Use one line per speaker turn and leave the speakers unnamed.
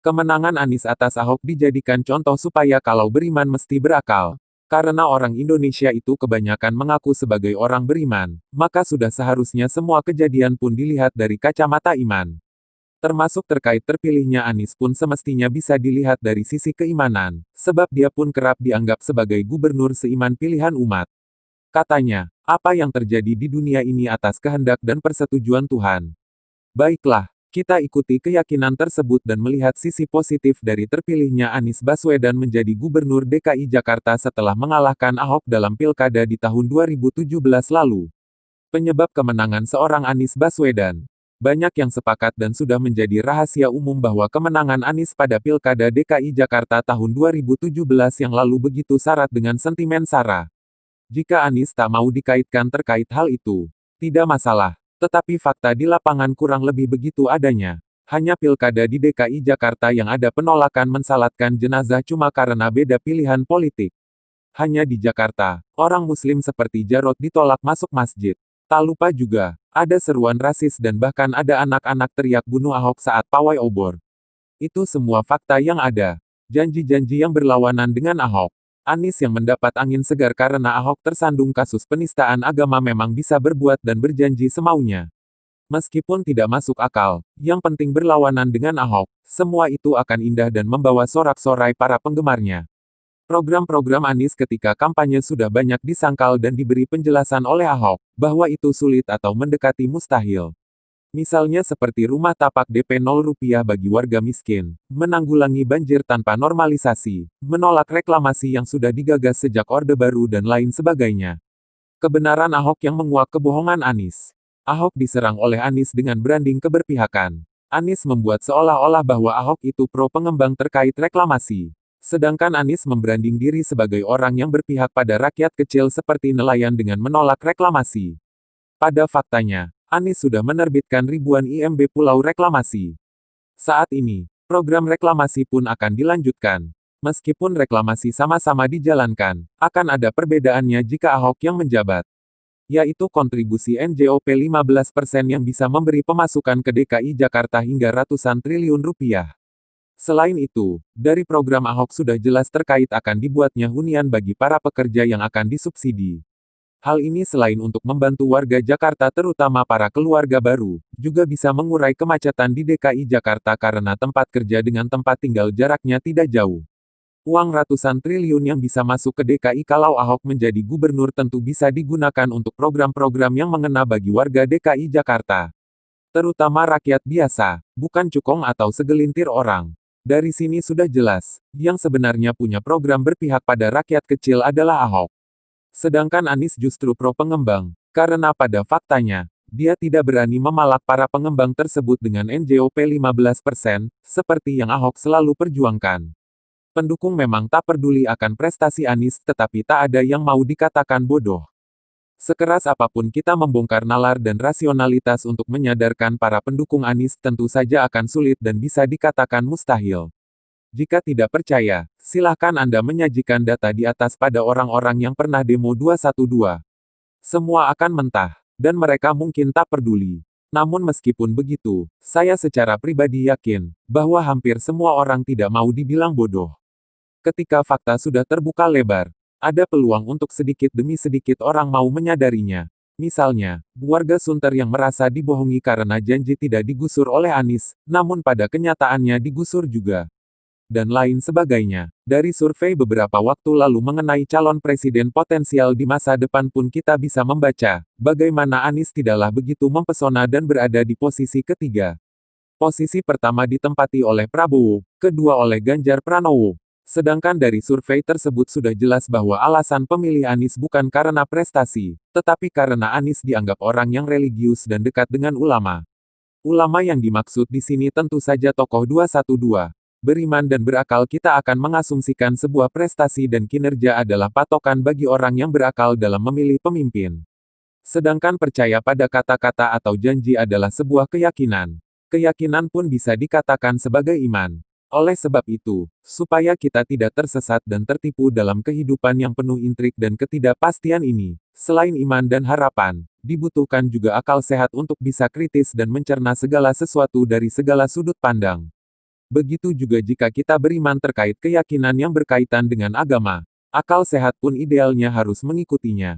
Kemenangan Anies atas Ahok dijadikan contoh supaya kalau beriman mesti berakal. Karena orang Indonesia itu kebanyakan mengaku sebagai orang beriman, maka sudah seharusnya semua kejadian pun dilihat dari kacamata iman. Termasuk terkait terpilihnya Anies pun semestinya bisa dilihat dari sisi keimanan, sebab dia pun kerap dianggap sebagai gubernur seiman pilihan umat. Katanya, apa yang terjadi di dunia ini atas kehendak dan persetujuan Tuhan. Baiklah, kita ikuti keyakinan tersebut dan melihat sisi positif dari terpilihnya Anies Baswedan menjadi Gubernur DKI Jakarta setelah mengalahkan Ahok dalam pilkada di tahun 2017 lalu. Penyebab kemenangan seorang Anies Baswedan. Banyak yang sepakat dan sudah menjadi rahasia umum bahwa kemenangan Anies pada pilkada DKI Jakarta tahun 2017 yang lalu begitu syarat dengan sentimen SARA. Jika Anies tak mau dikaitkan terkait hal itu, tidak masalah. Tetapi fakta di lapangan kurang lebih begitu adanya. Hanya pilkada di DKI Jakarta yang ada penolakan mensalatkan jenazah cuma karena beda pilihan politik. Hanya di Jakarta, orang Muslim seperti Jarod ditolak masuk masjid. Tak lupa juga, ada seruan rasis dan bahkan ada anak-anak teriak bunuh Ahok saat pawai obor. Itu semua fakta yang ada. Janji-janji yang berlawanan dengan Ahok. Anies yang mendapat angin segar karena Ahok tersandung kasus penistaan agama memang bisa berbuat dan berjanji semaunya. Meskipun tidak masuk akal, yang penting berlawanan dengan Ahok, semua itu akan indah dan membawa sorak-sorai para penggemarnya. Program-program Anies ketika kampanye sudah banyak disangkal dan diberi penjelasan oleh Ahok, bahwa itu sulit atau mendekati mustahil. Misalnya seperti rumah tapak DP 0 rupiah bagi warga miskin, menanggulangi banjir tanpa normalisasi, menolak reklamasi yang sudah digagas sejak Orde Baru dan lain sebagainya. Kebenaran Ahok yang menguak kebohongan Anies. Ahok diserang oleh Anies dengan branding keberpihakan. Anies membuat seolah-olah bahwa Ahok itu pro pengembang terkait reklamasi. Sedangkan Anies membranding diri sebagai orang yang berpihak pada rakyat kecil seperti nelayan dengan menolak reklamasi. Pada faktanya, Anies sudah menerbitkan ribuan IMB Pulau Reklamasi. Saat ini, program reklamasi pun akan dilanjutkan. Meskipun reklamasi sama-sama dijalankan, akan ada perbedaannya jika Ahok yang menjabat. Yaitu kontribusi NJOP 15% yang bisa memberi pemasukan ke DKI Jakarta hingga ratusan triliun rupiah. Selain itu, dari program Ahok sudah jelas terkait akan dibuatnya hunian bagi para pekerja yang akan disubsidi. Hal ini selain untuk membantu warga Jakarta terutama para keluarga baru, juga bisa mengurai kemacetan di DKI Jakarta karena tempat kerja dengan tempat tinggal jaraknya tidak jauh. Uang ratusan triliun yang bisa masuk ke DKI kalau Ahok menjadi gubernur tentu bisa digunakan untuk program-program yang mengena bagi warga DKI Jakarta. Terutama rakyat biasa, bukan cukong atau segelintir orang. Dari sini sudah jelas, yang sebenarnya punya program berpihak pada rakyat kecil adalah Ahok. Sedangkan Anies justru pro pengembang, karena pada faktanya, dia tidak berani memalak para pengembang tersebut dengan NJOP 15%, seperti yang Ahok selalu perjuangkan. Pendukung memang tak peduli akan prestasi Anies tetapi tak ada yang mau dikatakan bodoh. Sekeras apapun kita membongkar nalar dan rasionalitas untuk menyadarkan para pendukung Anies tentu saja akan sulit dan bisa dikatakan mustahil. Jika tidak percaya, silahkan Anda menyajikan data di atas pada orang-orang yang pernah demo 212. Semua akan mentah, dan mereka mungkin tak peduli. Namun meskipun begitu, saya secara pribadi yakin, bahwa hampir semua orang tidak mau dibilang bodoh. Ketika fakta sudah terbuka lebar, ada peluang untuk sedikit demi sedikit orang mau menyadarinya. Misalnya, warga Sunter yang merasa dibohongi karena janji tidak digusur oleh Anies, namun pada kenyataannya digusur juga. Dan lain sebagainya. Dari survei beberapa waktu lalu mengenai calon presiden potensial di masa depan pun kita bisa membaca, bagaimana Anies tidaklah begitu mempesona dan berada di posisi ketiga. Posisi pertama ditempati oleh Prabowo, kedua oleh Ganjar Pranowo. Sedangkan dari survei tersebut sudah jelas bahwa alasan pemilih Anies bukan karena prestasi, tetapi karena Anies dianggap orang yang religius dan dekat dengan ulama. Ulama yang dimaksud di sini tentu saja tokoh 212. Beriman dan berakal kita akan mengasumsikan sebuah prestasi dan kinerja adalah patokan bagi orang yang berakal dalam memilih pemimpin. Sedangkan percaya pada kata-kata atau janji adalah sebuah keyakinan. Keyakinan pun bisa dikatakan sebagai iman. Oleh sebab itu, supaya kita tidak tersesat dan tertipu dalam kehidupan yang penuh intrik dan ketidakpastian ini, selain iman dan harapan, dibutuhkan juga akal sehat untuk bisa kritis dan mencerna segala sesuatu dari segala sudut pandang. Begitu juga jika kita beriman terkait keyakinan yang berkaitan dengan agama. Akal sehat pun idealnya harus mengikutinya.